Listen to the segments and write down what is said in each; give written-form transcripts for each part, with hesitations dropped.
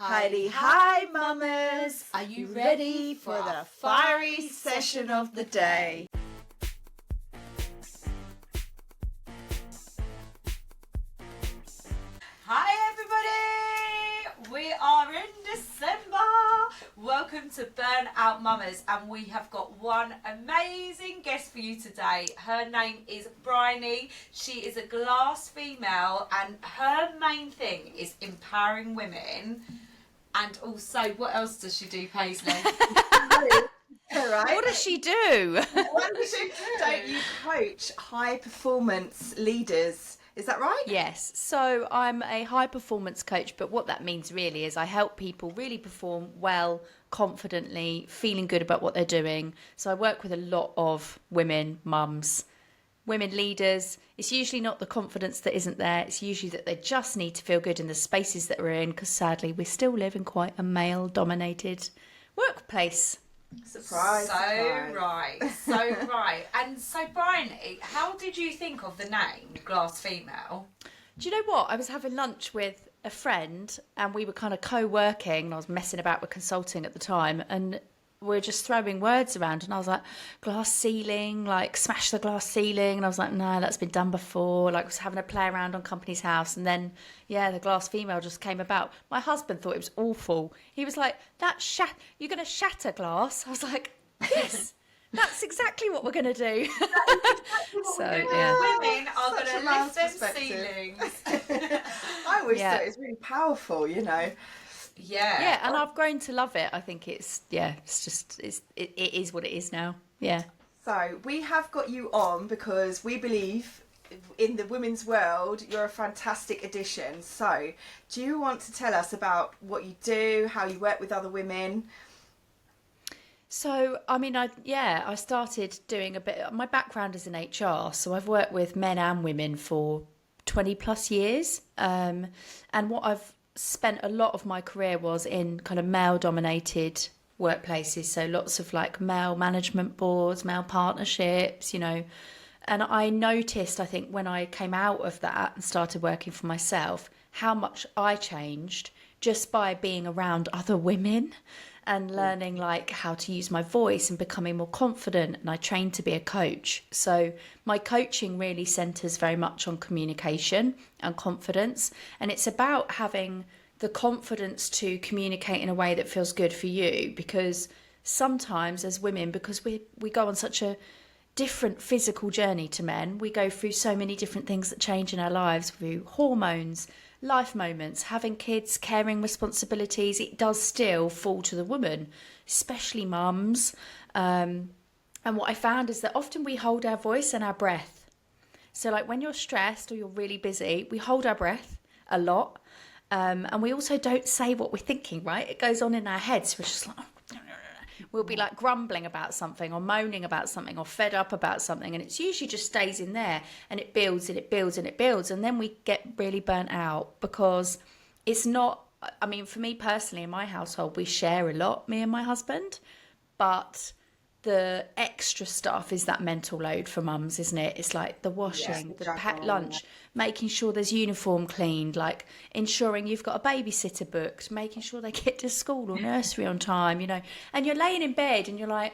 Heidi, hi Mummas! Are you ready for the fiery session of the day? Hi everybody! We are in December! Welcome to Burnout Mummas, and we have got one amazing guest for you today. Her name is Bryony. She is a glass female, and her main thing is empowering women. And also, what else does she do, Paisley? Right. What does she do? Don't you coach high performance leaders? Is that right? Yes, so I'm a high performance coach, but what that means really is I help people really perform well, confidently, feeling good about what they're doing. So I work with a lot of women, mums, women leaders. It's usually not the confidence that isn't there. It's usually that they just need to feel good in the spaces that we're in, because sadly we still live in quite a male dominated workplace. Surprise. So right. And so, Bryony, how did you think of the name Glass Female? Do you know what? I was having lunch with a friend and we were kind of co-working, and I was messing about with consulting at the time, and we were just throwing words around, and I was like, glass ceiling, like smash the glass ceiling, and I was like, no, that's been done before. Like, I was having a play around on Company's House, and then the glass female just came about. My husband thought it was awful. He was like, you're going to shatter glass? I was like, yes. That's exactly what we're going to do. Women are going to lift them ceilings. I always thought it was really powerful, you know. Yeah, and I've grown to love it. I think it is what it is now. Yeah. So we have got you on because we believe in the women's world you're a fantastic addition. So do you want to tell us about what you do, how you work with other women? So, I mean, I started doing a bit. My background is in HR, so I've worked with men and women for 20 plus years. And what I've spent a lot of my career was in kind of male dominated workplaces. So lots of like male management boards, male partnerships, you know. And I noticed, I think, when I came out of that and started working for myself, how much I changed just by being around other women and learning like how to use my voice and becoming more confident. And I trained to be a coach. So my coaching really centers very much on communication and confidence. And it's about having the confidence to communicate in a way that feels good for you, because sometimes as women, because we go on such a different physical journey to men, we go through so many different things that change in our lives, through hormones, life moments, having kids, caring responsibilities. It does still fall to the woman, especially mums. And what I found is that often we hold our voice and our breath. So like when you're stressed or you're really busy, we hold our breath a lot. And we also don't say what we're thinking, right? It goes on in our heads. We're just like, we'll be like grumbling about something or moaning about something or fed up about something, and it's usually just stays in there, and it builds and it builds and it builds, and then we get really burnt out because it's not, I mean, for me personally, in my household, we share a lot, me and my husband, but the extra stuff is that mental load for mums, isn't it? It's like the washing, the packed lunch, making sure there's uniform cleaned, like ensuring you've got a babysitter booked, making sure they get to school or nursery on time, you know. And you're laying in bed and you're like,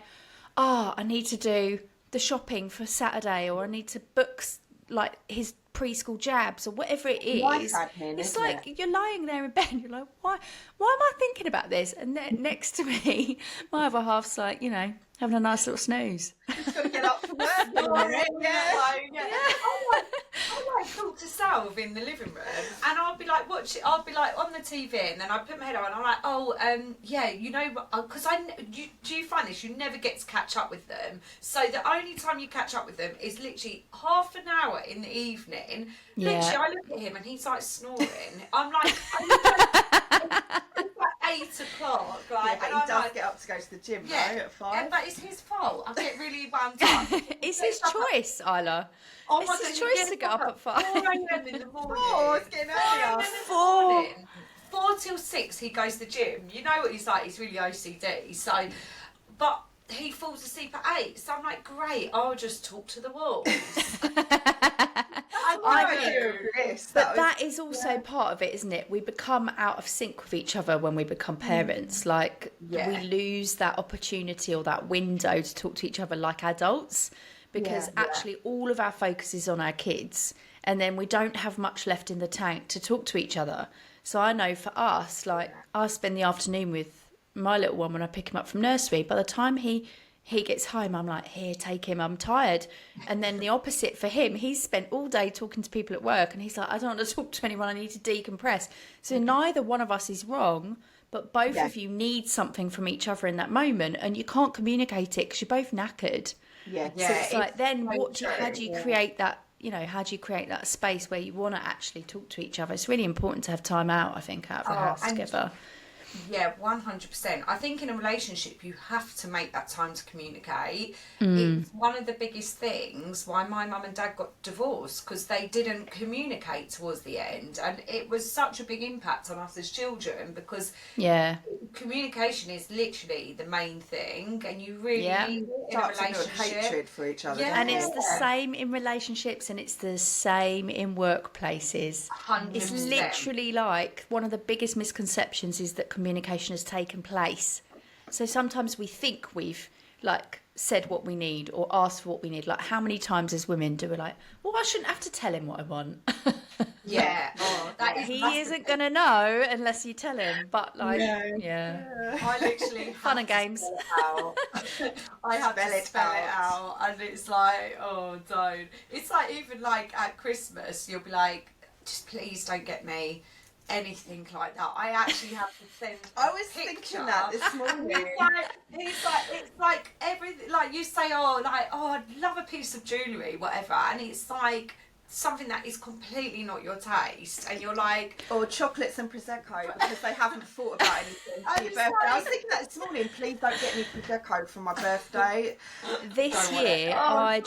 I need to do the shopping for Saturday, or I need to book like his preschool jabs or whatever it is. Admin, it's like you're lying there in bed and you're like, why am I thinking about this? And then next to me, my other half's like, you know, having a nice little snooze. Just got to get up for work. I like talk to Salve in the living room, and I'll be like on the TV, and then I put my head on, and I'm like, you know, because do you find this? You never get to catch up with them. So the only time you catch up with them is literally half an hour in the evening. Yeah. Literally, I look at him and he's like snoring. I'm like, it's like 8 o'clock, like, but and he does get up to go to the gym, right, at 5? Yeah, but it's his fault. I get really wound up. It's his choice, Isla. Oh it's my his God, choice to get up at 5. 4 a.m. in the morning. It's getting earlier. 4 till 6 he goes to the gym. You know what he's like, he's really OCD. So, but he falls asleep at 8. So I'm like, great, I'll just talk to the walls. But that is also part of it, isn't it? We become out of sync with each other when we become parents. Like, we lose that opportunity or that window to talk to each other like adults, because actually all of our focus is on our kids, and then we don't have much left in the tank to talk to each other. So I know for us, like, I spend the afternoon with my little one when I pick him up from nursery. By the time he gets home, I'm like, here, take him, I'm tired. And then the opposite for him, he's spent all day talking to people at work, and he's like, I don't want to talk to anyone, I need to decompress. So neither one of us is wrong, but both of you need something from each other in that moment, and you can't communicate it because you're both knackered. Yeah. So it's like, then how do you create that, how do you create that space where you want to actually talk to each other? It's really important to have time out, I think, out of the house together. Yeah, 100%. I think in a relationship, you have to make that time to communicate. It's one of the biggest things why my mum and dad got divorced, because they didn't communicate towards the end. And it was such a big impact on us as children, because communication is literally the main thing, and you really need it in a relationship. Hatred for each other. And it's the same in relationships, and it's the same in workplaces. 100%. It's literally like, one of the biggest misconceptions is that communication has taken place. So sometimes we think we've like said what we need or asked for what we need. Like, how many times as women do we like, well, I shouldn't have to tell him what I want. He isn't gonna know unless you tell him. But like, I literally fun and games. I have to spell it out, and it's like, oh, don't. It's like, even like at Christmas, you'll be like, just please don't get me anything like that. I actually have to send I was thinking that this morning. It's like everything, like you say, I'd love a piece of jewellery, whatever, and it's like something that is completely not your taste, and you're like, or chocolates and prosecco, because they haven't thought about anything for your birthday. I was thinking that this morning. Please don't get me prosecco for my birthday. This year, I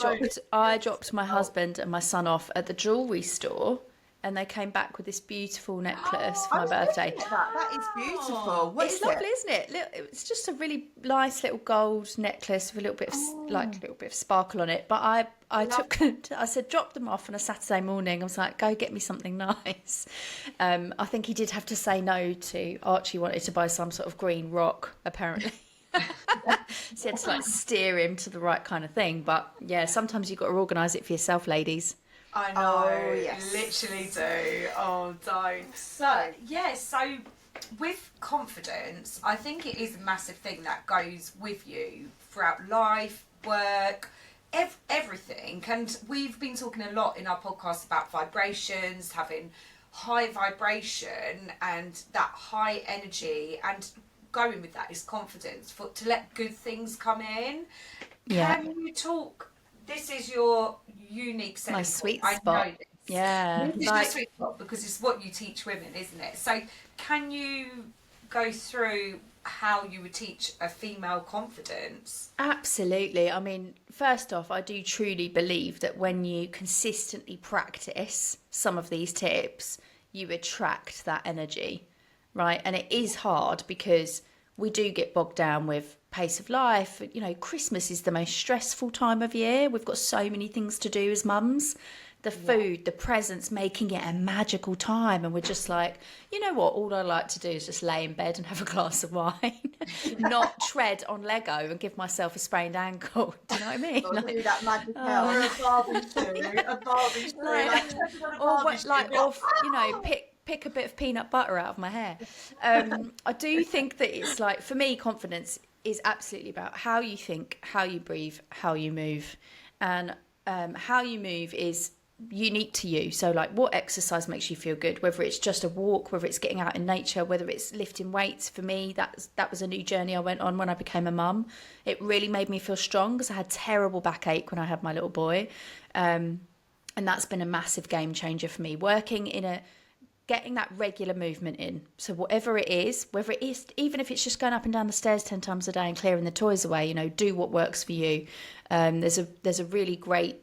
dropped my husband and my son off at the jewellery store, and they came back with this beautiful necklace for my birthday. That is beautiful. It's lovely, isn't it? It's just a really nice little gold necklace with a little bit of sparkle on it. But I said, drop them off on a Saturday morning. I was like, go get me something nice. I think he did have to say no to Archie wanted to buy some sort of green rock, apparently. So he had to like steer him to the right kind of thing. But yeah, sometimes you've got to organise it for yourself, ladies. I know, literally do. Oh, don't. So with confidence, I think it is a massive thing that goes with you throughout life, work, everything. And we've been talking a lot in our podcast about vibrations, having high vibration and that high energy, and going with that is confidence, to let good things come in. Can you talk? This is your unique selling My sweet point. spot. I know this. Yeah. This is your sweet spot, because it's what you teach women, isn't it? So can you go through how you would teach a female confidence? Absolutely. I mean, first off, I do truly believe that when you consistently practice some of these tips, you attract that energy, right? And it is hard because we do get bogged down with pace of life. Christmas is the most stressful time of year. We've got so many things to do as mums. The food, the presents, making it a magical time. And we're just like, you know what? All I like to do is just lay in bed and have a glass of wine, not tread on Lego and give myself a sprained ankle. Do you know what I mean? Or do that magic hell. Or a Barbie or pick a bit of peanut butter out of my hair. I do think that it's like, for me, confidence is absolutely about how you think, how you breathe, how you move. And how you move is unique to you. So like, what exercise makes you feel good, whether it's just a walk, whether it's getting out in nature, whether it's lifting weights. For me, that was a new journey I went on when I became a mum. It really made me feel strong, because I had terrible backache when I had my little boy. And that's been a massive game changer for me, getting that regular movement in. So whatever it is, whether it is, even if it's just going up and down the stairs 10 times a day and clearing the toys away, do what works for you. There's a really great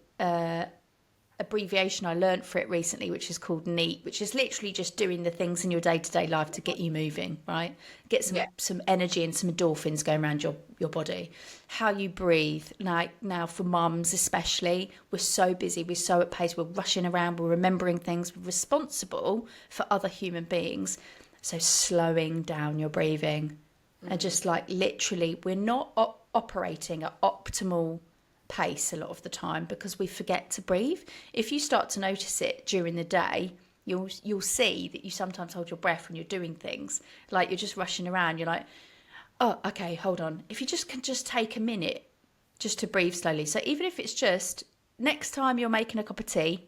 abbreviation I learned for it recently, which is called NEAT, which is literally just doing the things in your day-to-day life to get you moving, right? Get some energy and some endorphins going around your body. How you breathe. Like now for mums especially, we're so busy, we're so at pace, we're rushing around, we're remembering things, we're responsible for other human beings. So slowing down your breathing and just like literally, we're not operating at optimal pace a lot of the time because we forget to breathe. If you start to notice it during the day, you'll see that you sometimes hold your breath when you're doing things. Like you're just rushing around. You're like, oh, okay, hold on. If you just can just take a minute just to breathe slowly. So even if it's just next time you're making a cup of tea,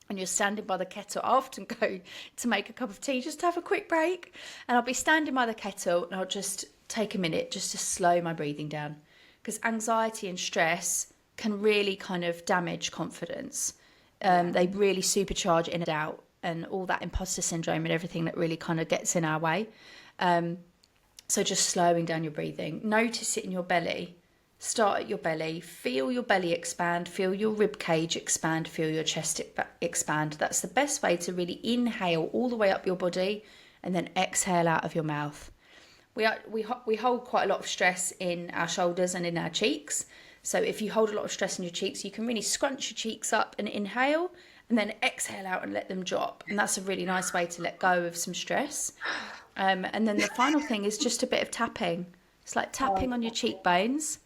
and you're standing by the kettle, I often go to make a cup of tea just to have a quick break. And I'll be standing by the kettle and I'll just take a minute just to slow my breathing down. Because anxiety and stress can really kind of damage confidence. They really supercharge inner doubt and all that imposter syndrome and everything that really kind of gets in our way. So just slowing down your breathing. Notice it in your belly. Start at your belly, feel your belly expand, feel your rib cage expand, feel your chest expand. That's the best way to really inhale all the way up your body and then exhale out of your mouth. We hold quite a lot of stress in our shoulders and in our cheeks. So if you hold a lot of stress in your cheeks, you can really scrunch your cheeks up and inhale and then exhale out and let them drop. And that's a really nice way to let go of some stress. And then the final thing is just a bit of tapping. It's like tapping on your cheekbones.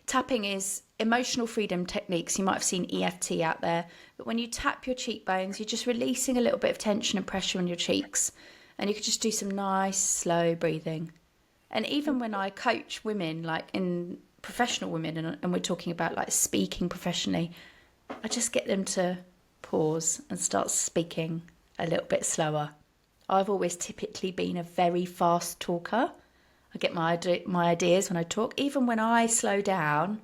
Tapping is emotional freedom techniques. You might have seen EFT out there. But when you tap your cheekbones, you're just releasing a little bit of tension and pressure on your cheeks. And you could just do some nice, slow breathing. And even when I coach women, like in professional women, and we're talking about like speaking professionally, I just get them to pause and start speaking a little bit slower. I've always typically been a very fast talker. I get my ideas when I talk. Even when I slow down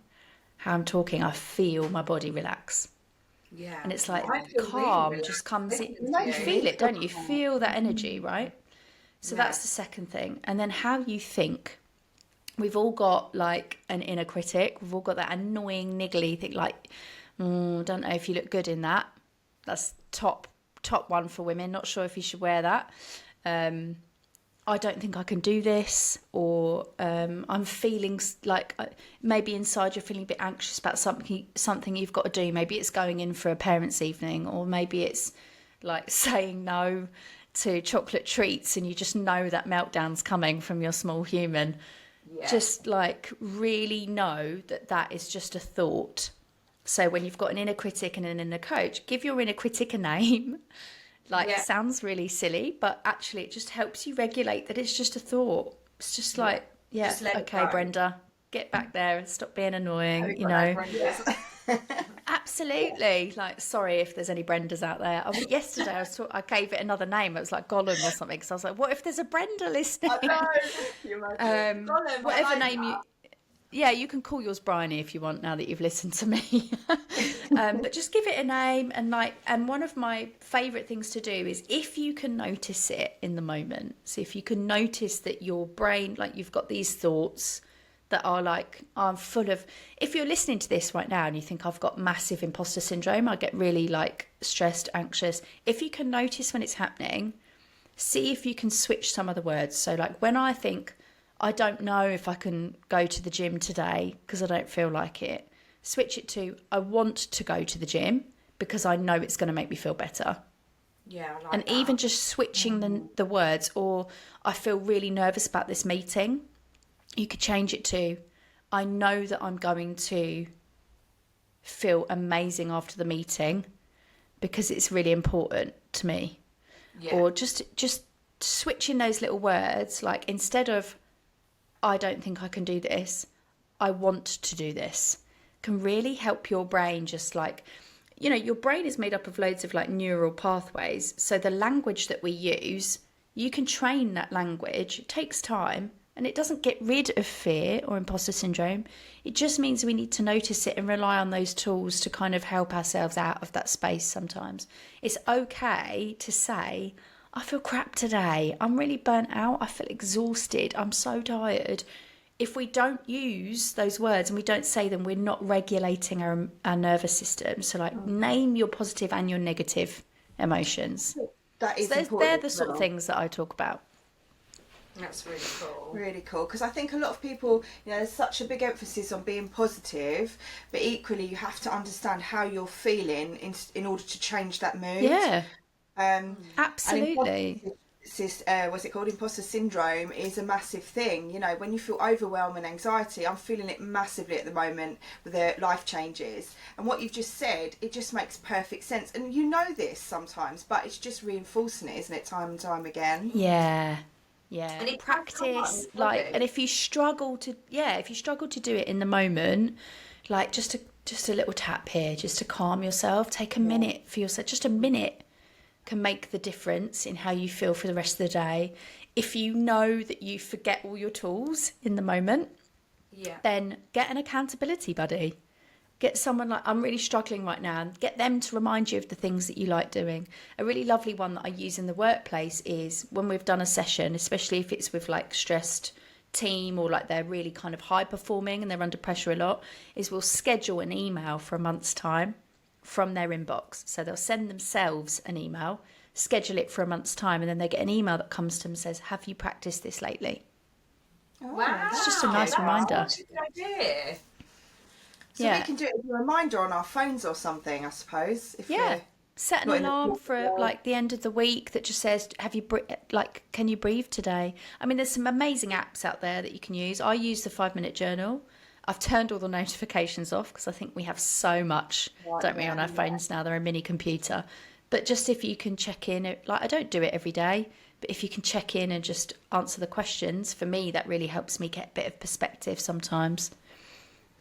how I'm talking, I feel my body relax. Yeah. And it's like calm really just comes in. You feel it, don't you? You feel that energy, right? So that's the second thing. And then how you think. We've all got like an inner critic. We've all got that annoying, niggly thing like, don't know if you look good in that. That's top one for women. Not sure if you should wear that. I don't think I can do this, or I'm feeling like maybe inside you're feeling a bit anxious about something you've got to do. Maybe it's going in for a parents' evening, or maybe it's like saying no to chocolate treats and you just know that meltdown's coming from your small human. Yeah. Just like really know that is just a thought. So when you've got an inner critic and an inner coach, give your inner critic a name. It sounds really silly, but actually it just helps you regulate that it's just a thought. It's just like, just okay, Brenda, get back there and stop being annoying, you know. Absolutely. Like, sorry if there's any Brendas out there. Yesterday I gave it another name. It was like Gollum or something. So I was like, what if there's a Brenda listening? I know. Gollum, whatever name you... Yeah, you can call yours Bryony if you want now that you've listened to me. But just give it a name. And one of my favourite things to do is if you can notice it in the moment. So if you can notice that your brain, like you've got these thoughts that are like, I'm full of... If you're listening to this right now and you think I've got massive imposter syndrome, I get really like stressed, anxious. If you can notice when it's happening, see if you can switch some of the words. So like when I think... I don't know if I can go to the gym today because I don't feel like it. Switch it to, I want to go to the gym because I know it's going to make me feel better. Yeah, I like and that. Even just switching the words, or I feel really nervous about this meeting. You could change it to, I know that I'm going to feel amazing after the meeting because it's really important to me. Yeah. Or just switching those little words, like instead of, I don't think I can do this, I want to do this, can really help your brain just like, you know, your brain is made up of loads of like neural pathways. So the language that we use, you can train that language. It takes time and it doesn't get rid of fear or imposter syndrome. It just means we need to notice it and rely on those tools to kind of help ourselves out of that space sometimes. It's okay to say, I feel crap today. I'm really burnt out. I feel exhausted. I'm so tired. if we don't use those words and we don't say them, we're not regulating our nervous system. So like name your positive and your negative emotions. That is So they're important the as sort of well. things that I talk about. That's really cool. Really cool, because I think a lot of people, there's such a big emphasis on being positive, but equally you have to understand how you're feeling in order to change that mood. Yeah, And absolutely. what's it called? Imposter syndrome is a massive thing. When you feel overwhelmed and anxiety, I'm feeling it massively at the moment with the life changes. And what you've just said, it just makes perfect sense. And you know this sometimes, but it's just reinforcing it, isn't it? Time and time again. Yeah. And it Practice, like, and if you struggle to do it in the moment, like just a little tap here, just to calm yourself, take a minute for yourself. Just a minute can make the difference in how you feel for the rest of the day. If you know that you forget all your tools in the moment, then get an accountability buddy. Get someone like, I'm really struggling right now, and get them to remind you of the things that you like doing. A really lovely one that I use in the workplace is when we've done a session, especially if it's with like stressed team or like they're really kind of high performing and they're under pressure a lot, is we'll schedule an email for a month's time from their inbox. So they'll send themselves an email, schedule it for a month's time, and then they get an email that comes to them and says, have you practiced this lately? Wow. It's just a nice reminder. That's a good idea. So we can do it as a reminder on our phones or something, I suppose. Set an alarm for like the end of the week that just says, can you breathe today? I mean, there's some amazing apps out there that you can use. I use the 5-minute journal. I've turned all the notifications off because I think we have so much, don't we, on our phones now. They're a mini computer. But just if you can check in, like I don't do it every day, but if you can check in and just answer the questions, for me, that really helps me get a bit of perspective sometimes.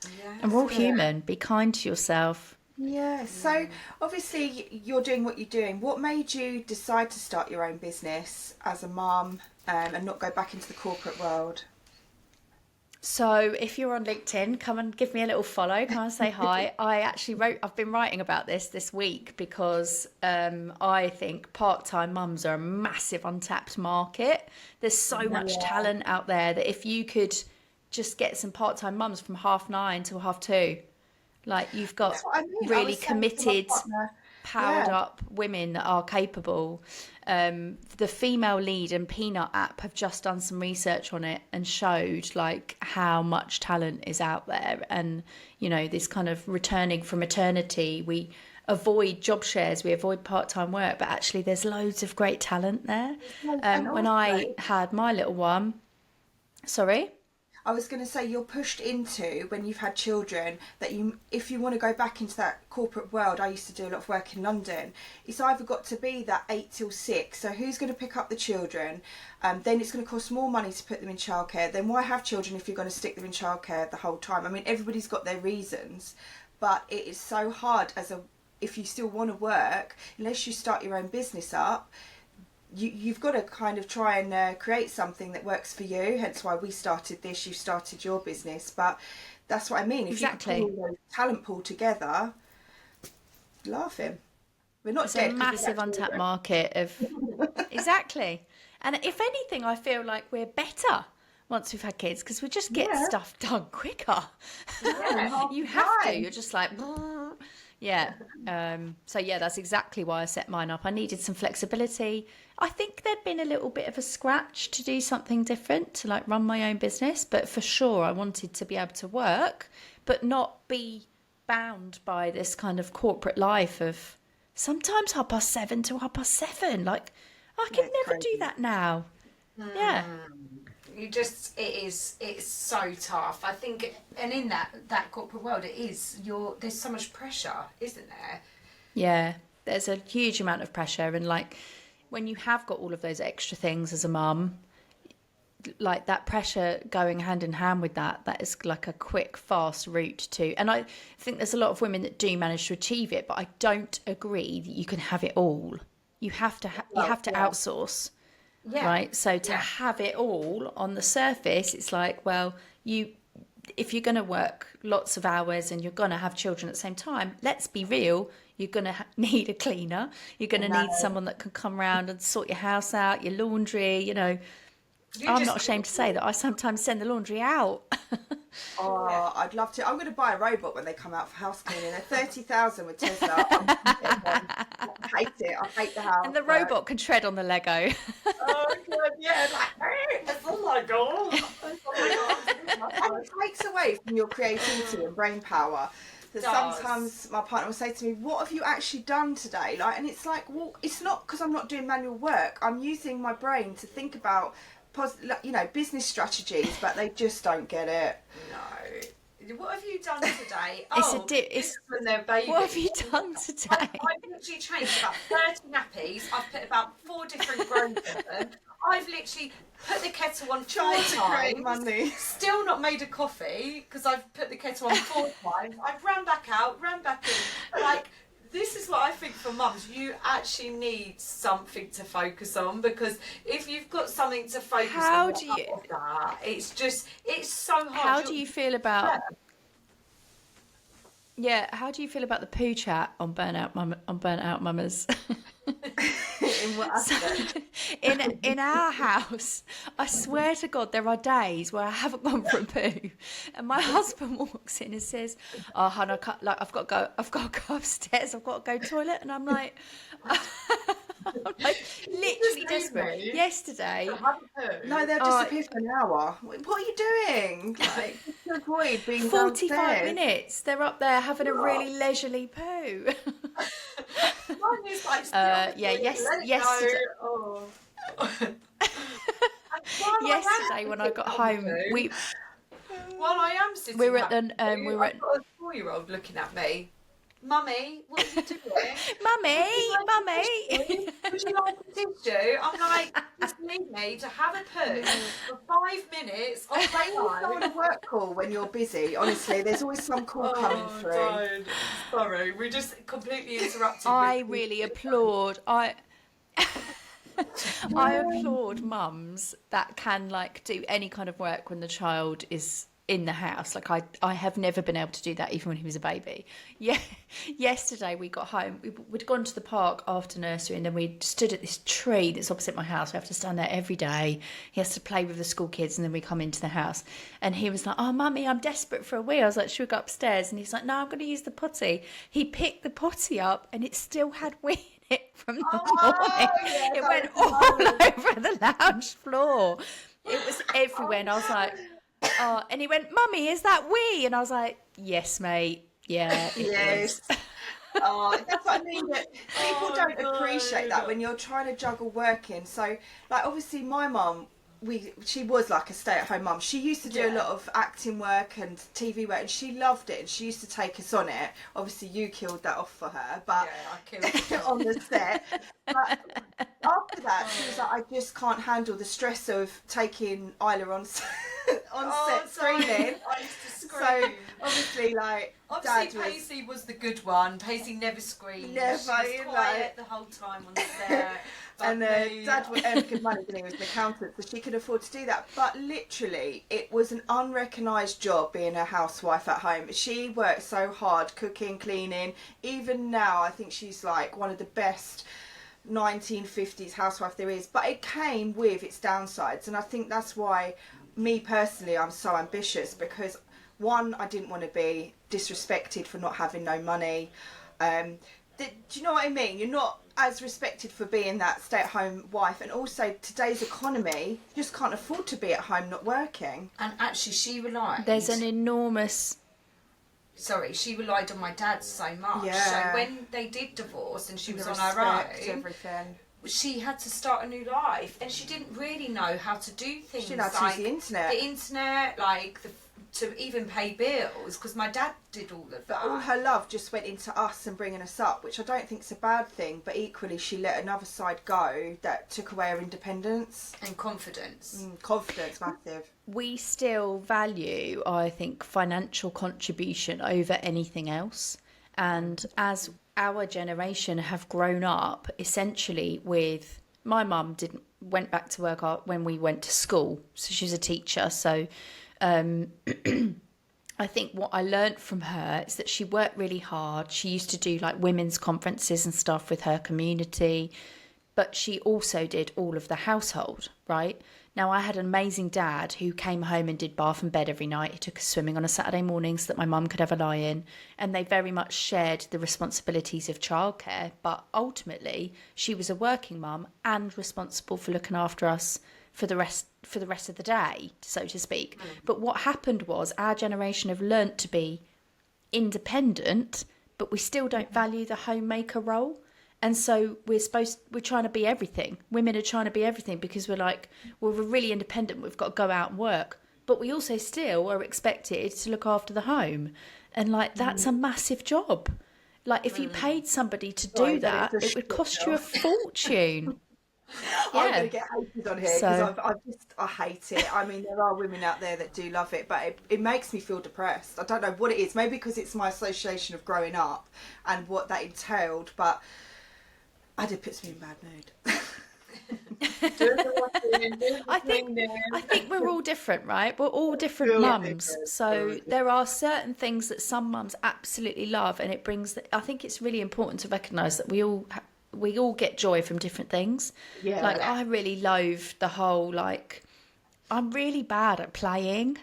Yes. And we're all human. Be kind to yourself. Yeah. So obviously you're doing what you're doing. What made you decide to start your own business as a mum and not go back into the corporate world? So if you're on LinkedIn, come and give me a little follow. Come and say hi. I've been writing about this week because I think part-time mums are a massive untapped market. There's so much talent out there that if you could just get some part-time mums from 9:30 till 2:30, like you've got really committed, powered up women that are capable. The female lead and Peanut app have just done some research on it and showed like how much talent is out there. And this kind of returning from maternity, we avoid job shares, we avoid part-time work, but actually there's loads of great talent there. When I had my little one, sorry. I was going to say, you're pushed into, when you've had children, that if you want to go back into that corporate world, I used to do a lot of work in London, it's either got to be that 8 till 6, so who's going to pick up the children? Then it's going to cost more money to put them in childcare. Then why have children if you're going to stick them in childcare the whole time? I mean, everybody's got their reasons, but it is so hard if you still want to work, unless you start your own business up. You've got to kind of try and create something that works for you, hence why we started this, you started your business. But that's what I mean, if you pull all those talent pool together, laughing. We're not dead. It's a massive untapped market of exactly. And if anything, I feel like we're better once we've had kids because we just get stuff done quicker. You have to. You're just like yeah. So that's exactly why I set mine up. I needed some flexibility. I think there'd been a little bit of a scratch to do something different, to like run my own business, but for sure I wanted to be able to work, but not be bound by this kind of corporate life of sometimes 7:30 to 7:30. Like I can never do that now. Yeah. It's so tough. I think, and in that corporate world, there's so much pressure, isn't there? Yeah, there's a huge amount of pressure, and like when you have got all of those extra things as a mum, like that pressure going hand in hand with that is like a quick, fast route to. And I think there's a lot of women that do manage to achieve it, but I don't agree that you can have it all. You have to outsource. Yeah. Right. So to have it all on the surface, it's like, well, if you're going to work lots of hours and you're going to have children at the same time, let's be real, you're going to need a cleaner. You're going to need someone that can come around and sort your house out, your laundry, I'm not ashamed to say that I sometimes send the laundry out. Oh, I'd love to. I'm going to buy a robot when they come out for house cleaning. They're 30,000 with Tesla. I hate it. I hate the house. And the robot can tread on the Lego. Oh, God, yeah. Like, oh my God. Oh my God. And it takes away from your creativity and brain power. That sometimes my partner will say to me, what have you actually done today? Like, and it's like, well, it's not because I'm not doing manual work. I'm using my brain to think about business strategies, but they just don't get it. No. What have you done today? It's when they're babies. What have you done today? I've literally changed about 30 nappies. I've put about 4 different groans in them. I've literally put the kettle on 4 times. Money. Still not made a coffee because I've put the kettle on 4 times. I've ran back out, ran back in. Like, this is what I think for mums. You actually need something to focus on, because if you've got something to focus on, it's so hard. How do you feel about? Yeah, how do you feel about the poo chat on Burnout Mummas? In what aspect? In our house, I swear to God, there are days where I haven't gone for a poo, and my husband walks in and says, "Oh, hon, I've got to go upstairs. I've got to go toilet," and I'm like, literally desperate. Yesterday, no, they'll disappear for an hour. What are you doing? Like, to avoid being 45 downstairs. minutes. They're up there having a really leisurely poo. Yesterday. Yesterday when I got home, while I am sitting, we were at I've got a 4-year-old looking at me. Mummy, what are you doing? Mummy. Would you like a tissue? I'm like, just need me to have a poo for 5 minutes on on a work call when you're busy. Honestly, there's always some call coming through. Don't. Sorry, we just completely interrupted. I really applaud. I applaud mums that can like do any kind of work when the child is in the house. Like I have never been able to do that even when he was a baby. Yeah. Yesterday we got home, we'd gone to the park after nursery, and then we stood at this tree that's opposite my house. We have to stand there every day. He has to play with the school kids, and then we come into the house, and he was like, "Oh mummy, I'm desperate for a wee." I was like, "Should we go upstairs?" And he's like, "No, I'm going to use the potty." He picked the potty up and it still had wee in it from the morning. Yeah, it went all over the lounge floor. It was everywhere, and I was like, "Oh," and he went, "Mummy, is that wee?" And I was like, "Yes, mate. Yeah, it is." Oh, that's what I mean. That people don't appreciate that when you're trying to juggle working. So, like, obviously, my mum, she was like a stay-at-home mum. She used to do a lot of acting work and TV work, and she loved it. And she used to take us on it. Obviously, you killed that off for her, but I killed it on the set. But after that, she was like, "I just can't handle the stress of taking Isla on set screaming." I used to scream. So obviously, like, obviously, Pacey was the good one. Pacey never screamed. Never, she was quiet the whole time on set. And Dad earned good money when he was an accountant, so she could afford to do that. But literally, it was an unrecognised job being a housewife at home. She worked so hard, cooking, cleaning. Even now, I think she's like one of the best 1950s housewife there is. But it came with its downsides, and I think that's why, me personally, I'm so ambitious, because one, I didn't want to be disrespected for not having no money. Do you know what I mean? You're not as respected for being that stay-at-home wife, and also today's economy, you just can't afford to be at home not working. And actually, she relied. There's an enormous. Sorry, she relied on my dad so much. Yeah. So when they did divorce and she was on her Respect, own, everything. she had to start a new life, and she didn't really know how to do things. She didn't know how to like use the internet. The internet, like to even pay bills, because my dad did all of that. But all her love just went into us and bringing us up, which I don't think is a bad thing, but equally she let another side go that took away her independence. And confidence. Confidence, massive. We still value, I think, financial contribution over anything else. And as our generation have grown up, essentially with... My mum went back to work when we went to school, so she was a teacher, so... I think what I learnt from her is that she worked really hard. She used to do like women's conferences and stuff with her community, but she also did all of the household, right? Now, I had an amazing dad who came home and did bath and bed every night. He took us swimming on a Saturday morning so that my mum could have a lie in. And they very much shared the responsibilities of childcare. But ultimately, she was a working mum and responsible for looking after us for the rest of the day, so to speak. But what happened was our generation have learnt to be independent, but we still don't value the homemaker role. And so we're trying to be everything. Women are trying to be everything because we're like, well, we're really independent. We've got to go out and work. But we also still are expected to look after the home. And like, that's a massive job. Like if you paid somebody to do that, it would cost you a fortune. I'm going to get hated on here because So- I hate it. I mean, there are women out there that do love it, but it makes me feel depressed. I don't know what it is. Maybe because it's my association of growing up and what that entailed, but it puts me in bad mood. I think we're all different, right? We're all different mums. So there are certain things that some mums absolutely love, and it brings. I think it's really important to recognise that we all get joy from different things. Yeah. Like I really loathe the whole like. I'm really bad at playing.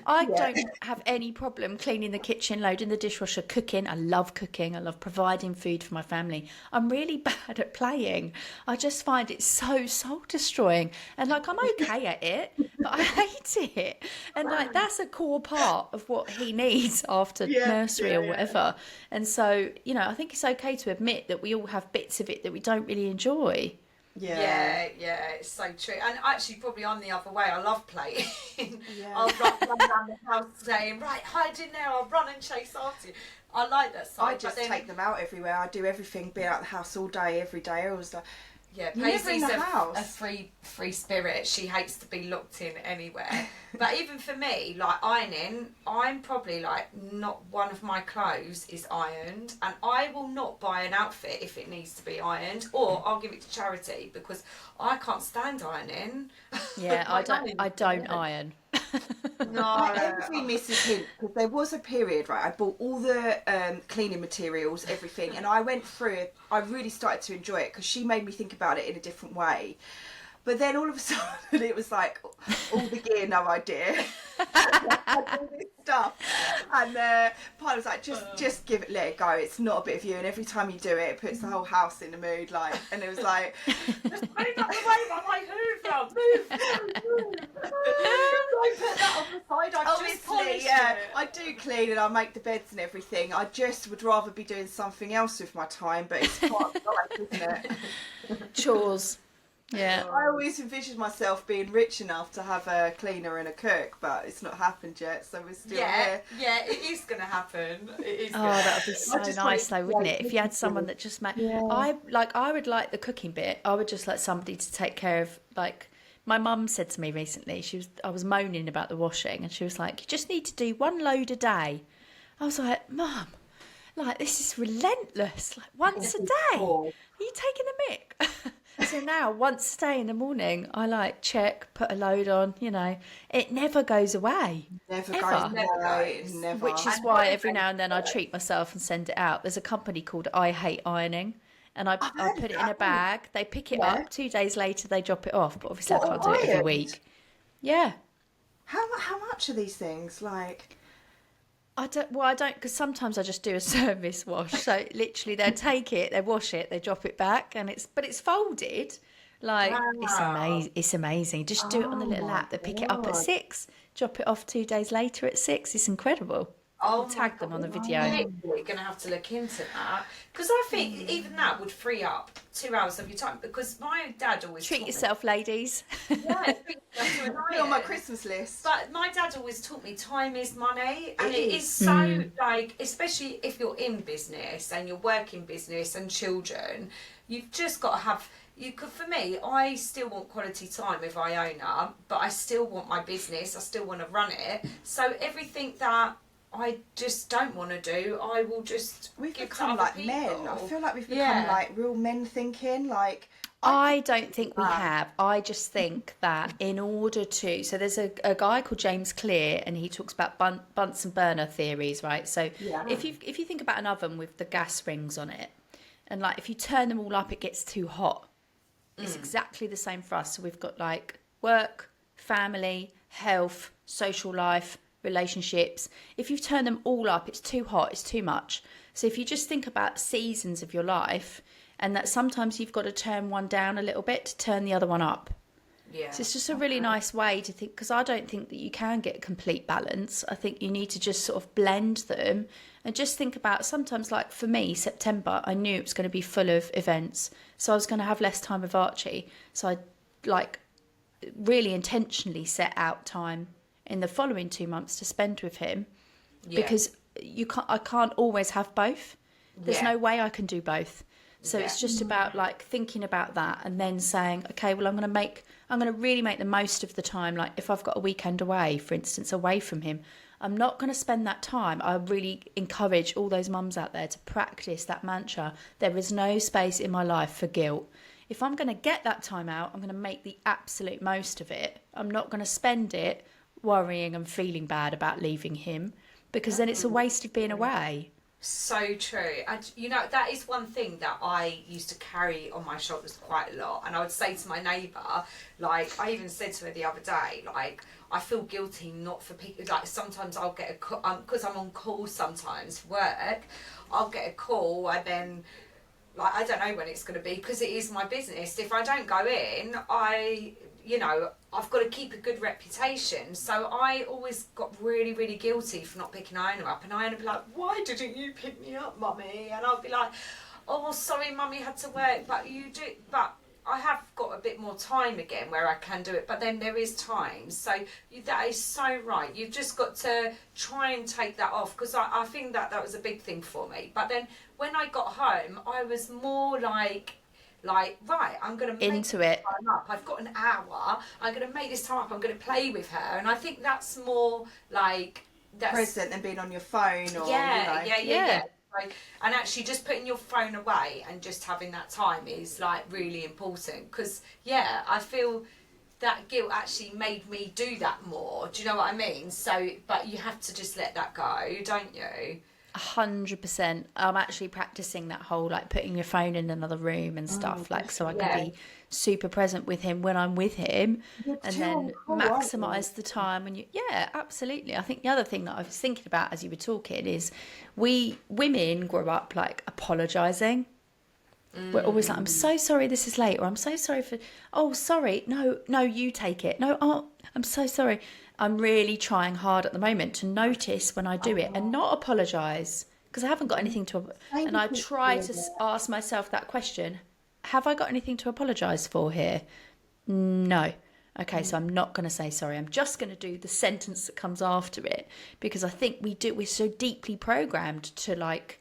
I don't have any problem cleaning the kitchen, loading the dishwasher, cooking. I love cooking. I love providing food for my family. I'm really bad at playing. I just find it so soul destroying. And like, I'm okay at it, but I hate it. And like, that's a core part of what he needs after nursery or whatever. And so, you know, I think it's okay to admit that we all have bits of it that we don't really enjoy. Yeah, it's so true. And actually, probably I'm the other way. I love playing. I'll run around the house saying, right, hide in there. I'll run and chase after you. I like that side. I just take them out everywhere. I do everything, be out the house all day, every day. I was like, Paisley's a free spirit. She hates to be locked in anywhere. But even for me, like ironing, I'm probably like not one of my clothes is ironed, and I will not buy an outfit if it needs to be ironed, or I'll give it to charity because I can't stand ironing. Yeah, I don't iron. No, I envy Mrs. Hint because there was a period, right? I bought all the cleaning materials, everything, and I went through it. I really started to enjoy it because she made me think about it in a different way. But then all of a sudden it was like all the gear, no idea. I do this stuff, and Pilot was like, just give it, let it go. It's not a bit of you, and every time you do it, it puts the whole house in the mood. Like, and it was like, just move out the way, I'm like, move. Don't put that on the side. I just polished it. I do clean and I make the beds and everything. I just would rather be doing something else with my time, but it's part of life, isn't it? Chores. Yeah. I always envisioned myself being rich enough to have a cleaner and a cook, but it's not happened yet, so we're still here. Yeah, it is going to happen. It is. That would be so nice though, wouldn't it? If you had someone that just made... I would like the cooking bit. I would just like somebody to take care of, like... My mum said to me recently, I was moaning about the washing, and she was like, you just need to do one load a day. I was like, Mum, like, this is relentless. Like, once a day? Are you taking a mick? So now, once a day in the morning, I like check, put a load on, you know. It never goes away. Never goes. Never. Which is why every now and then I treat myself and send it out. There's a company called I Hate Ironing, and I put it in a bag. They pick it up. 2 days later, they drop it off. But obviously, I can't do it every week. Yeah. How much are these things? Like... I don't, because sometimes I just do a service wash. So literally, they take it, they wash it, they drop it back, and it's folded. Like, it's amazing. Just do it on the little app. They pick it up at 6, drop it off 2 days later at 6. It's incredible. I'll tag them on the video. I'm going to have to look into that because I think even that would free up 2 hours of your time. Because my dad always treat yourself, ladies. Yeah, be on my Christmas list. But my dad always taught me time is money, and it is so like, especially if you're in business and you're working business and children, you've just got to have. For me, I still want quality time with Iona, but I still want my business. I still want to run it. So everything that I just don't want to do, I will just we've give become to other like people. men. I feel like we've become like real men thinking. Like I don't think we have. I just think that in order to... So there's a guy called James Clear, and he talks about Bunsen burner theories, right? So if you think about an oven with the gas rings on it, and like if you turn them all up, it gets too hot. It's exactly the same for us. So we've got like work, family, health, social life, relationships. If you turn them all up, it's too hot, it's too much. So if you just think about seasons of your life, and that sometimes you've got to turn one down a little bit to turn the other one up. Yeah. So it's just a really nice way to think, because I don't think that you can get complete balance. I think you need to just sort of blend them and just think about, sometimes, like for me, September, I knew it was going to be full of events. So I was going to have less time with Archie. So I like really intentionally set out time in the following 2 months to spend with him, because I can't always have both. There's no way I can do both. So it's just about like thinking about that and then saying, okay, well, I'm going to really make the most of the time. Like if I've got a weekend away, for instance, away from him, I'm not going to spend that time. I really encourage all those mums out there to practice that mantra. There is no space in my life for guilt. If I'm going to get that time out, I'm going to make the absolute most of it. I'm not going to spend it worrying and feeling bad about leaving him, because then it's a waste of being away. So true. And you know, that is one thing that I used to carry on my shoulders quite a lot. And I would say to my neighbour, like, I even said to her the other day, like, I feel guilty not for people. Like, sometimes I'll get a call, because I'm on call sometimes for work, I'll get a call and then, like, I don't know when it's going to be, because it is my business. If I don't go in, I've got to keep a good reputation. So I always got really, really guilty for not picking Iona up. And Iona would be like, why didn't you pick me up, Mummy? And I'd be like, oh, sorry, Mummy had to work, but you do. But I have got a bit more time again where I can do it. But then there is time. So that is so right. You've just got to try and take that off, because I think that was a big thing for me. But then when I got home, I was more like, right, I'm going to make Into this it. time up. I've got an hour. I'm going to make this time up. I'm going to play with her. And I think that's more like... present than being on your phone or... Yeah. Like, and actually just putting your phone away and just having that time is like really important, because I feel that guilt actually made me do that more. Do you know what I mean? So, but you have to just let that go, don't you? 100%. I'm actually practicing that whole like putting your phone in another room and stuff, like so I can be super present with him when I'm with him, and then maximize the time when you... Yeah, absolutely. I think the other thing that I was thinking about as you were talking is we women grow up like apologizing. We're always like, I'm so sorry this is late, or I'm so sorry for... Oh, sorry. No, you take it. No, oh, I'm so sorry. I'm really trying hard at the moment to notice when I do it and not apologise, because I haven't got anything to... And I try to ask myself that question. Have I got anything to apologise for here? No. Okay, so I'm not going to say sorry. I'm just going to do the sentence that comes after it, because I think we're so deeply programmed to like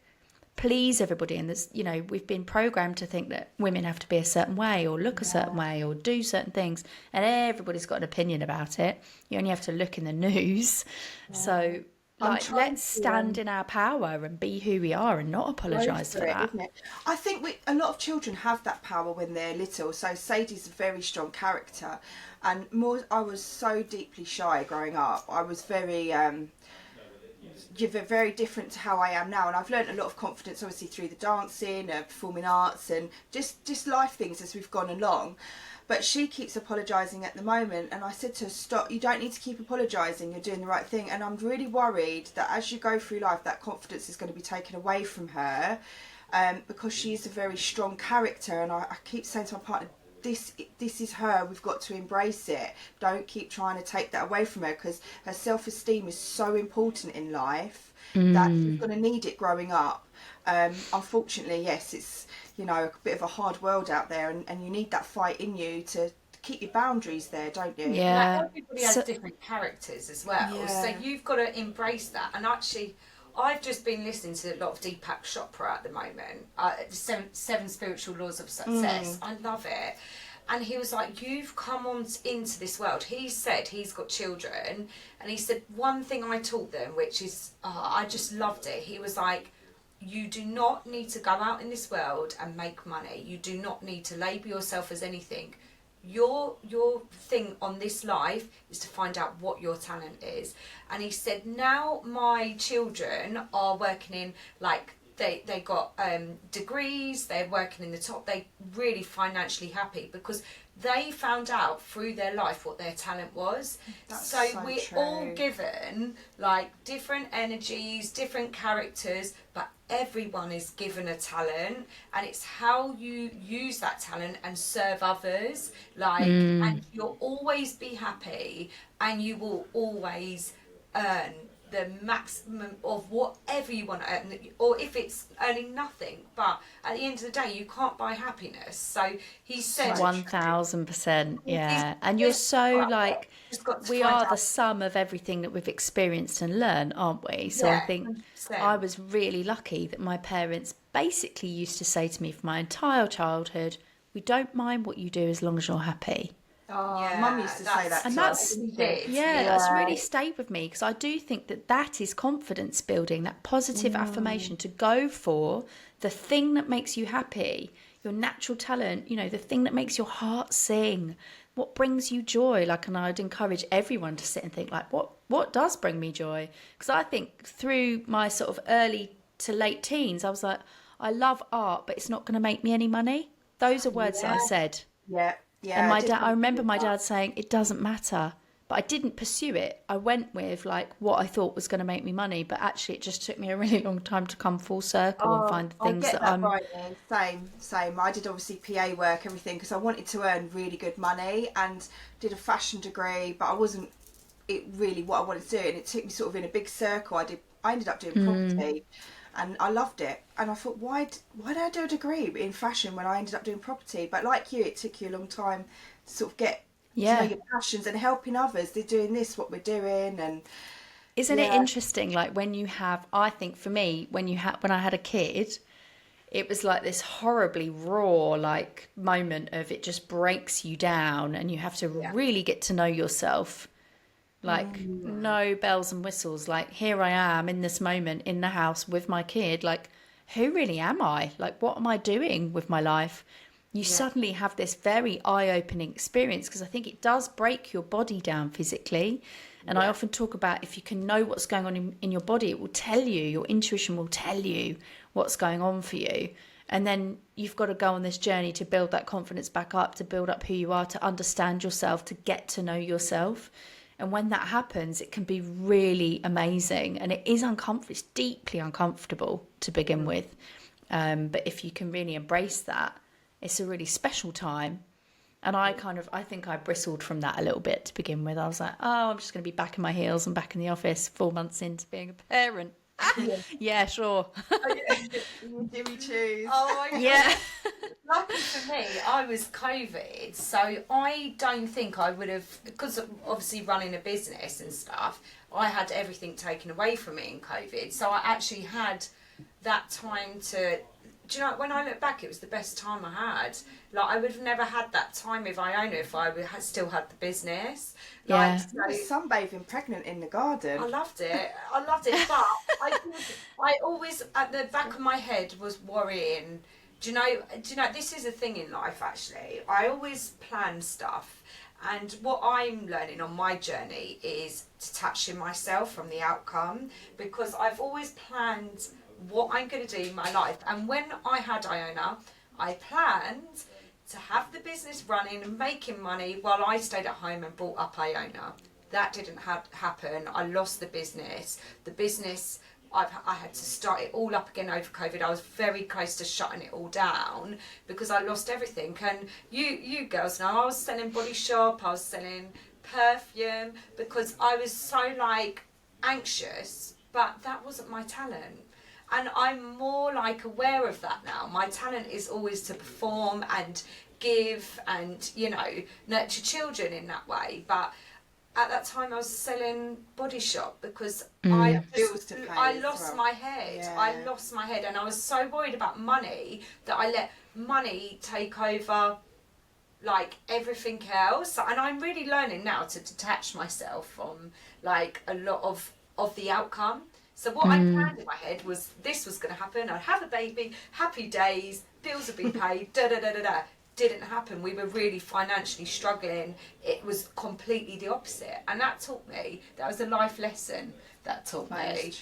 please everybody, and there's, we've been programmed to think that women have to be a certain way or look a certain way or do certain things, and everybody's got an opinion about it. You only have to look in the news. So let's stand in our power and be who we are and not apologise for that. Isn't it? I think a lot of children have that power when they're little. So Sadie's a very strong character, and I was so deeply shy growing up. I was very very different to how I am now, and I've learned a lot of confidence obviously through the dancing, performing arts, and just life things as we've gone along. But she keeps apologising at the moment, and I said to her, stop, you don't need to keep apologising, you're doing the right thing. And I'm really worried that as you go through life, that confidence is going to be taken away from her, because she's a very strong character. And I keep saying to my partner, this is her, we've got to embrace it. Don't keep trying to take that away from her, because her self-esteem is so important in life that she's going to need it growing up. Unfortunately, yes, it's a bit of a hard world out there, and you need that fight in you to keep your boundaries there, don't you? Yeah. Everybody has different characters as well, so you've got to embrace that. And actually, I've just been listening to a lot of Deepak Chopra at the moment, the seven spiritual laws of success. I love it. And he was like, you've come on into this world. He said he's got children, and he said one thing I taught them, which is, I just loved it. He was like, you do not need to go out in this world and make money. You do not need to label yourself as anything. Your thing on this life is to find out what your talent is. And he said, now my children are working in, like, they got degrees, they're working in the top, they're really financially happy, because they found out through their life what their talent was. That's so so we're true. all given like different energies, different characters, but everyone is given a talent, and it's how you use that talent and serve others. Like, and you'll always be happy, and you will always earn the maximum of whatever you want to earn, or if it's earning nothing, but at the end of the day you can't buy happiness. So he said 1000%, yeah. And you're He's so like, just got to we find are the out. sum of everything that we've experienced and learned, aren't we? So I Yeah, think 100%. I was really lucky that my parents basically used to say to me for my entire childhood, we don't mind what you do as long as you're happy. Oh, Yeah, Mum used to say that And to us. that's, he did. yeah, Yeah. that's really stayed with me, because I do think that that is confidence building, that positive affirmation to go for the thing that makes you happy, your natural talent, you know, the thing that makes your heart sing, what brings you joy. Like, and I'd encourage everyone to sit and think like, what does bring me joy? Because I think through my sort of early to late teens, I was like, I love art, but it's not going to make me any money. Those are words that I said. Yeah, And yeah. my did dad, I come remember through my that. dad saying, it doesn't matter. But I didn't pursue it. I went with like what I thought was going to make me money. But actually, it just took me a really long time to come full circle and Oh, find the I things get that that, I'm. Bryony. Same. I did obviously PA work, everything, because I wanted to earn really good money and did a fashion degree, but I wasn't it really what I wanted to do, and it took me sort of in a big circle. I ended up doing property, and I loved it. And I thought, why did I do a degree in fashion when I ended up doing property? But like you, it took you a long time to sort of get to know Yeah. your passions and helping others. They're doing this, what we're doing, and Isn't it yeah, interesting? Like when you have, I think for me, when I had a kid, it was like this horribly raw like moment of it just breaks you down, and you have to yeah, really get to know yourself. Like no bells and whistles. Like here I am in this moment in the house with my kid. Like who really am I? Like what am I doing with my life? You yeah, suddenly have this very eye-opening experience, because I think it does break your body down physically. And I yeah. often talk about, if you can know what's going on in your body, it will tell you, your intuition will tell you what's going on for you. And then you've got to go on this journey to build that confidence back up, to build up who you are, to understand yourself, to get to know yourself. And when that happens, it can be really amazing. And it is uncomfortable. It's deeply uncomfortable to begin with. But if you can really embrace that, it's a really special time. And I think I bristled from that a little bit to begin with. I was like, oh, I'm just going to be back in my heels and back in the office 4 months into being a parent. Yeah. Yeah, sure. You Jimmy choose. Oh my God. Yeah. Lucky for me, I was COVID, so I don't think I would have, because of obviously running a business and stuff, I had everything taken away from me in COVID. So I actually had that time to, do you know, when I look back, it was the best time I had. Like, I would have never had that time if I would have still had the business. Yeah. Like, You were sunbathing pregnant in the garden. I loved it. But I always, at the back of my head, was worrying. Do you know? This is a thing in life. Actually, I always plan stuff, and what I'm learning on my journey is detaching myself from the outcome, because I've always planned what I'm going to do in my life. And when I had Iona, I planned to have the business running and making money while I stayed at home and brought up Iona. That didn't happen. I lost the business. I had to start it all up again over COVID. I was very close to shutting it all down because I lost everything. And you girls know, I was selling Body Shop, I was selling perfume, because I was so like anxious, but that wasn't my talent. And I'm more like aware of that now. My talent is always to perform and give and, nurture children in that way. But at that time I was selling Body Shop because Bills to pay I as lost well. my head. Yeah. I lost my head, and I was so worried about money that I let money take over like everything else. And I'm really learning now to detach myself from like a lot of the outcome. So what I planned in my head was this was going to happen. I'd have a baby, happy days, bills would be paid, da da da da da. didn't happen, we were really financially struggling, it was completely the opposite. And that taught me, that was a life lesson that taught me.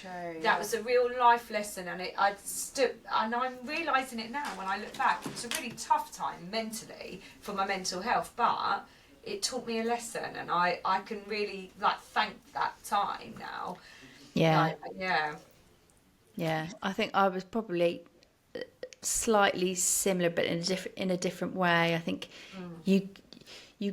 That was a real life lesson, and and I'm realising it now when I look back. It was a really tough time mentally for my mental health, but it taught me a lesson, and I can really like thank that time now. Yeah. Yeah. I think I was probably slightly similar, but in a different way. I think you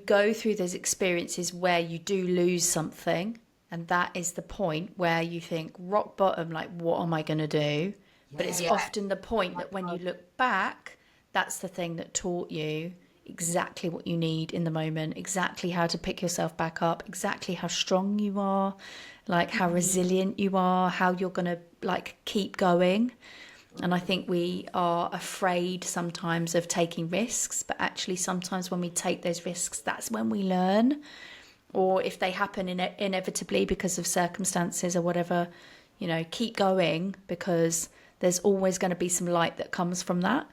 go through those experiences where you do lose something, and that is the point where you think rock bottom, like, what am I going to do? But it's often the point that when you look back, that's the thing that taught you exactly what you need in the moment, exactly how to pick yourself back up, exactly how strong you are, like how resilient you are, how you're going to like keep going. And I think we are afraid sometimes of taking risks, but actually sometimes when we take those risks, that's when we learn. Or if they happen inevitably because of circumstances or whatever, you know, keep going, because there's always going to be some light that comes from that.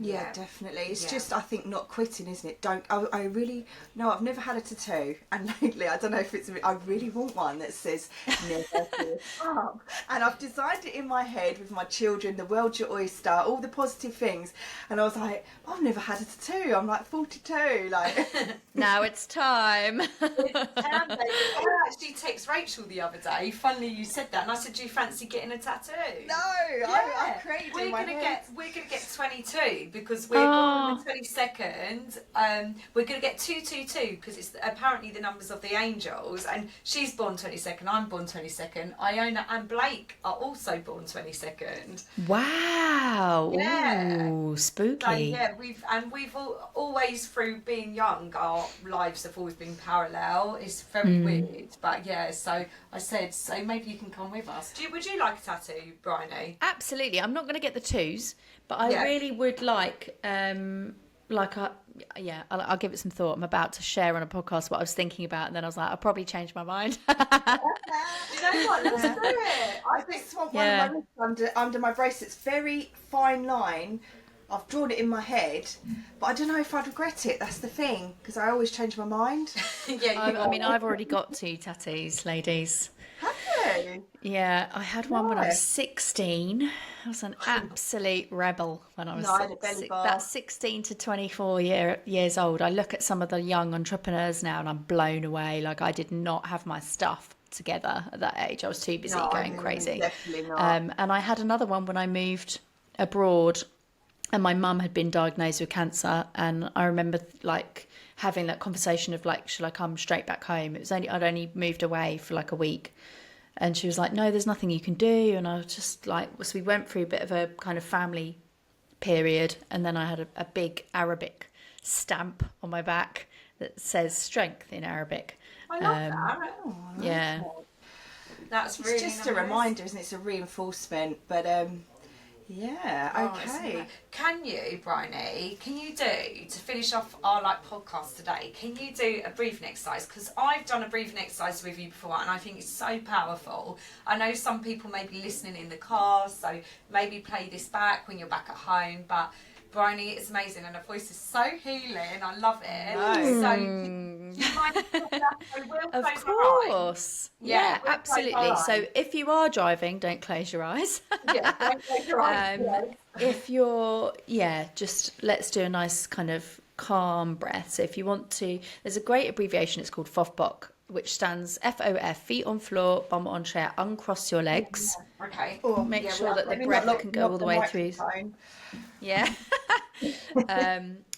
Yeah, definitely. It's just, I think, not quitting, isn't it? I really, no, I've never had a tattoo. And lately, I don't know if it's, I really want one that says, never give up. And I've designed it in my head with my children, the world's your oyster, all the positive things. And I was like, I've never had a tattoo. I'm like 42. Like, now it's time. I actually text Rachel the other day. Funnily, you said that. And I said, do you fancy getting a tattoo? No, I created we're in my gonna head. We're going to get 22. Because we're born on the 22nd, we're going to get 222 because it's apparently the numbers of the angels. And she's born 22nd, I'm born 22nd. Iona and Blake are also born 22nd. Wow! Yeah. Ooh, spooky. So yeah, we've always, through being young, our lives have always been parallel. It's very weird, but yeah. So I said, so maybe you can come with us. Would you like a tattoo, Bryony? Absolutely. I'm not going to get the twos, but I really would like, I'll give it some thought. I'm about to share on a podcast what I was thinking about, and then I was like, I'll probably change my mind. You know what? Let's do it. I just want one of my wrists under my bracelet. It's very fine line. I've drawn it in my head, but I don't know if I'd regret it. That's the thing, because I always change my mind. I mean, I've already got 2 tattoos, ladies. Have you? Yeah, I had one when I was 16. I was an absolute rebel when I was about 16 to 24 years old. I look at some of the young entrepreneurs now and I'm blown away. Like, I did not have my stuff together at that age. I was too busy going crazy. Definitely not. And I had another one when I moved abroad, and my mum had been diagnosed with cancer, and I remember like having that conversation of like, shall I come straight back home? I'd only moved away for like a week. And she was like, no, there's nothing you can do. And I was just like, so we went through a bit of a kind of family period. And then I had a big Arabic stamp on my back that says strength in Arabic. I love that. Oh, Yeah. That's really It's just a reminder, isn't it? It's a reinforcement. But yeah, okay. Can you, Bryony, to finish off our podcast today, can you do a breathing exercise? Because I've done a breathing exercise with you before and I think it's so powerful. I know some people may be listening in the car, so maybe play this back when you're back at home, but Bryony is amazing and her voice is so healing. I love it. No. So, do you mind? Of course. Yeah, we'll absolutely. So if you are driving, don't close your eyes. Yeah, don't close your eyes. If you're, just let's do a nice kind of calm breath. So if you want to, there's a great abbreviation. It's called FOFBOC, which stands FOF, feet on floor, bum on chair, uncross your legs. Okay. Make sure that the breath can go all the way through. Yeah.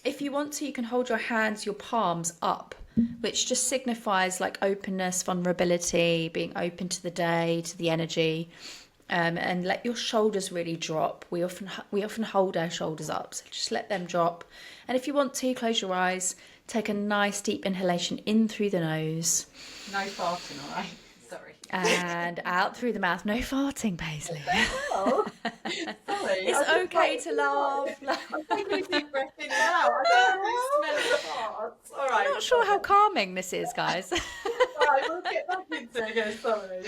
If you want to, you can hold your hands, your palms up, which just signifies like openness, vulnerability, being open to the day, to the energy, and let your shoulders really drop. We often hold our shoulders up, so just let them drop. And if you want to, close your eyes, take a nice deep inhalation in through the nose. No farting, all right? Sorry. And out through the mouth. No farting, Paisley. Oh, sorry. It's okay to laugh. I'm taking a deep breath in now. I don't smell farts. All right. I'm not sure how calming this is, guys. All right, we'll get back into it again. Sorry.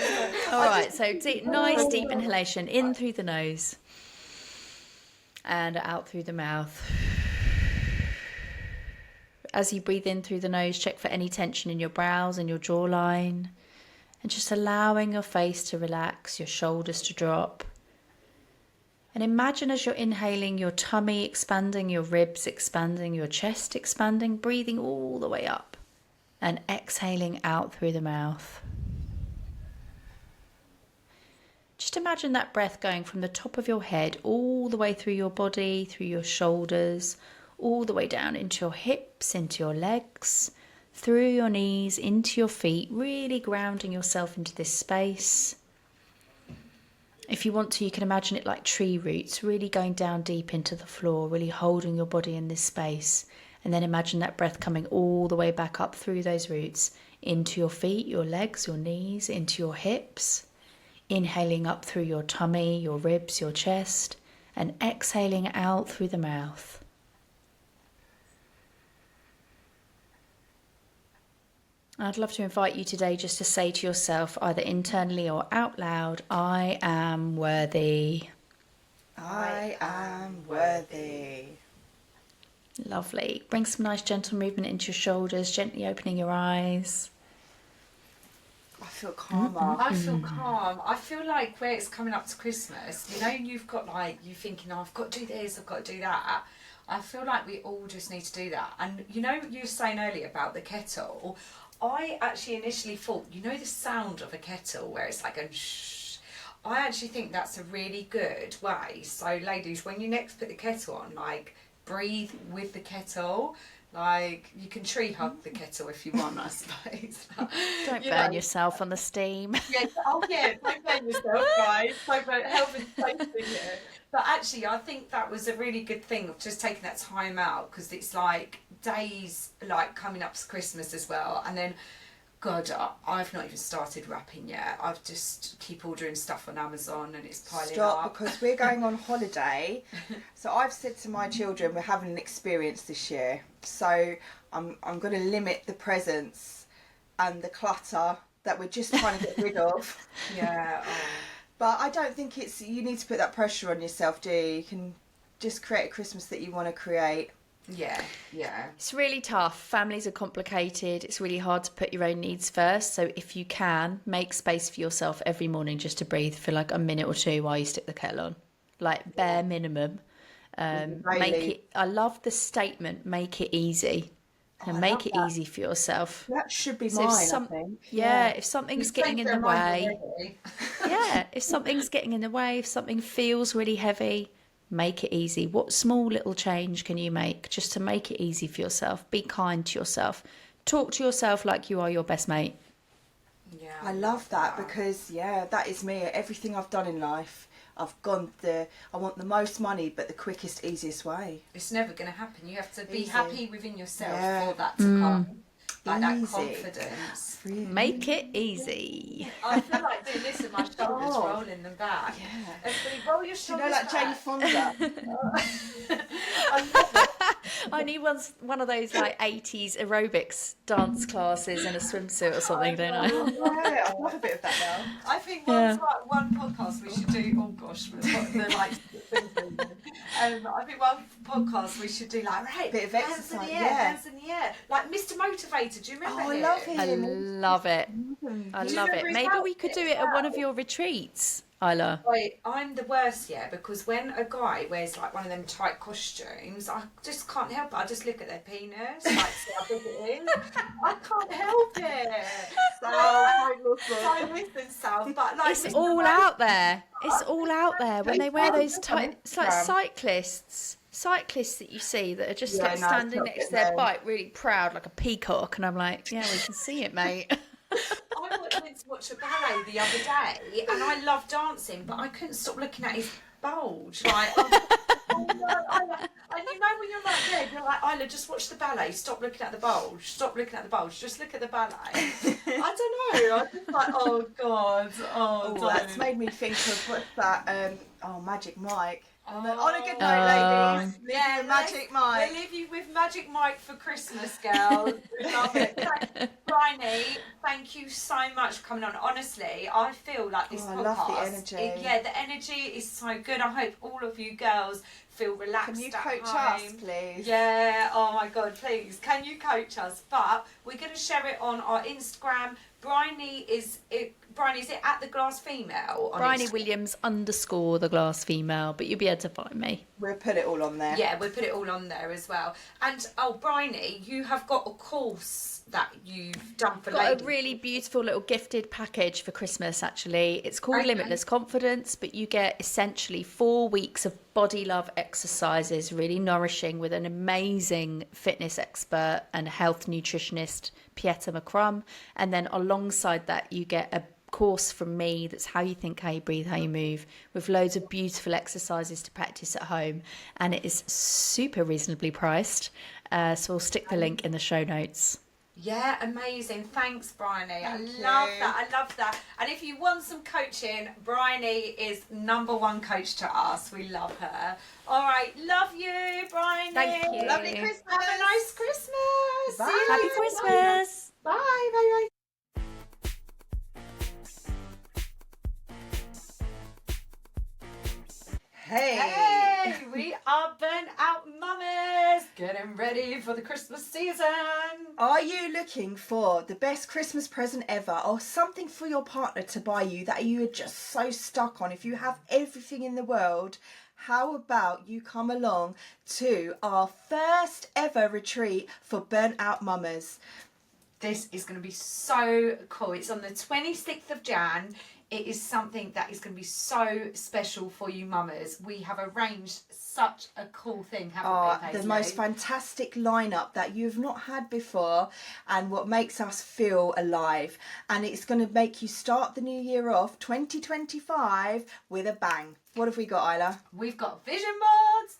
All right, so nice deep inhalation in through the nose and out through the mouth. as you breathe in through the nose, check for any tension in your brows and your jawline. And just allowing your face to relax, your shoulders to drop. And imagine as you're inhaling, your tummy expanding, your ribs expanding, your chest expanding, breathing all the way up. And exhaling out through the mouth. Just imagine that breath going from the top of your head all the way through your body, through your shoulders, all the way down into your hips, into your legs, through your knees, into your feet, really grounding yourself into this space. If you want to, you can imagine it like tree roots, really going down deep into the floor, really holding your body in this space. And then imagine that breath coming all the way back up through those roots, into your feet, your legs, your knees, into your hips. Inhaling up through your tummy, your ribs, your chest, and exhaling out through the mouth. I'd love to invite you today just to say to yourself, either internally or out loud, I am worthy. I am worthy. Lovely. Bring some nice gentle movement into your shoulders, gently opening your eyes. I feel calmer. I feel calm. I feel like where it's coming up to Christmas, you know, you've got like, you thinking, oh, I've got to do this, I've got to do that. I feel like we all just need to do that. And you know, you were saying earlier about the kettle. I actually initially thought, you know, the sound of a kettle where it's like a shh. I actually think that's a really good way. So ladies, when you next put the kettle on, like breathe with the kettle. Like, you can tree hug the kettle if you want, I suppose. Don't burn yourself on the steam. Yeah, don't burn yourself, guys. Don't burn health and safety here. But actually, I think that was a really good thing of just taking that time out, because it's like days like coming up to Christmas as well. And then, God, I've not even started wrapping yet. I've just keep ordering stuff on Amazon and it's piling up. Because we're going on holiday. So I've said to my children, we're having an experience this year. So I'm going to limit the presents and the clutter that we're just trying to get rid of. Yeah. But I don't think you need to put that pressure on yourself, do you? You can just create a Christmas that you want to create. Yeah. It's really tough. Families are complicated. It's really hard to put your own needs first. So if you can, make space for yourself every morning just to breathe for like a minute or two while you stick the kettle on. Like bare minimum. Make it. I love the statement, make it easy. And make it easy for yourself. That should be mine, I think. Yeah, if something's getting in the way. Yeah, if something's getting in the way, if something feels really heavy, make it easy. What small little change can you make just to make it easy for yourself? Be kind to yourself. Talk to yourself like you are your best mate. Yeah. I love that because, that is me. Everything I've done in life, I've gone I want the most money, but the quickest, easiest way. It's never going to happen. You have to be Easy. happy within yourself for that to come. Like that confidence. Make it easy. I feel like doing this with my shoulders, rolling them back. Yeah. Everybody roll your shoulders like Jane back. Fonda. I love it. I need one of those like 80s aerobics dance classes in a swimsuit or something, don't I? Yeah, I love a bit of that now. I think one podcast we should do. Oh gosh, the like. I think one podcast we should do like bit of hands in exercise, the air, hands in the air, like Mr. Motivator. Do you remember him? I love him. I love it. I love it. Maybe we could do it at one of your retreats, Isla. Wait, I'm the worst, because when a guy wears like one of them tight costumes, I just can't help it. I just look at their penis, like see how big it is. I can't help it. So listen, Sal, but like It's all out there. It's all out there when they wear those tight. It's like cyclists that you see that are just like standing next to their bike, really proud, like a peacock, and I'm like, yeah, we can see it, mate. I went to watch a ballet the other day, and I love dancing, but I couldn't stop looking at his bulge. Like, and you know when you're like there, you're like, Isla, just watch the ballet. Stop looking at the bulge. Stop looking at the bulge. Just look at the ballet. I don't know. I'm just like, oh God. Oh, that's made me think of what's that? Magic Mike. On a good note, ladies. Leave you with Magic Mike. We'll leave you with Magic Mike for Christmas, girls. We love it. Bryony, thank you so much for coming on. Honestly, I feel like this podcast. I love the energy. The energy is so good. I hope all of you girls feel relaxed. Can you coach us, please? Yeah. Oh my God, please. Can you coach us? But we're going to share it on our Instagram. Bryony, is it at the Glass Female? Bryony Williams _ the Glass Female, but you'll be able to find me. We'll put it all on there. Yeah, we'll put it all on there as well. And Bryony, you have got a course that you've done for ladies. Got a really beautiful little gifted package for Christmas, actually. It's called Limitless Confidence, but you get essentially 4 weeks of body love exercises, really nourishing, with an amazing fitness expert and health nutritionist, Pieta McCrum. And then alongside that, you get a course from me that's how you think, how you breathe, how you move, with loads of beautiful exercises to practice at home. And it is super reasonably priced. So we'll stick the link in the show notes. Yeah, amazing. Thanks, Bryony. I love that. And if you want some coaching, Bryony is #1 coach to us. We love her. All right, love you, Bryony. Thank you. Lovely Christmas. Have a nice Christmas. Bye. Happy Christmas. Bye. Bye. Hey, we are burnt out mummies, getting ready for the Christmas season. Are you looking for the best Christmas present ever, or something for your partner to buy you that you are just so stuck on? If you have everything in the world, how about you come along to our first ever retreat for burnt out mummas? This is going to be so cool. It's on the 26th of Jan. It is something that is going to be so special for you mummas. We have arranged such a cool thing, haven't we, Paisley? The most fantastic lineup that you've not had before, and what makes us feel alive. And it's going to make you start the new year off, 2025, with a bang. What have we got, Isla? We've got vision boards.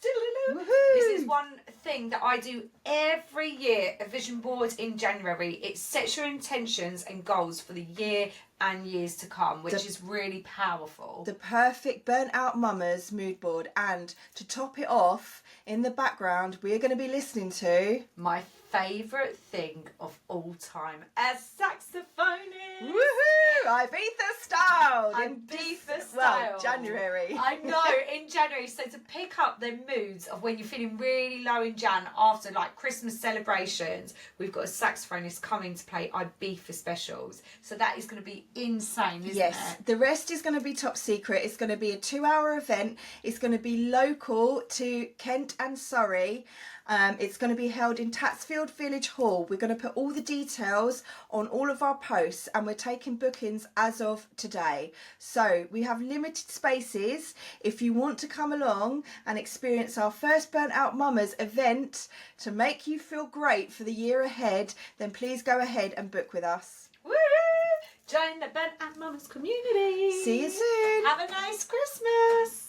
Woohoo! This is one thing that I do every year, a vision board in January. It sets your intentions and goals for the year and years to come, which is really powerful. The perfect burnt out mummas mood board. And to top it off, in the background, we're going to be listening to my favourite thing of all time, a saxophonist. Woohoo! Ibiza style. Ibiza style. Well, January. I know, in January. So to pick up the moods of when you're feeling really low in Jan after like Christmas celebrations, we've got a saxophonist coming to play Ibiza specials. So that is going to be insane, isn't it? The rest is going to be top secret. It's going to be a 2-hour event. It's going to be local to Kent and Surrey. It's going to be held in Tatsfield Village Hall. We're going to put all the details on all of our posts, and we're taking bookings as of today. So we have limited spaces. If you want to come along and experience our first Burnt Out Mummas event to make you feel great for the year ahead, then please go ahead and book with us. Woo! Join the Burnt Out Mummas community. See you soon. Have a nice Christmas.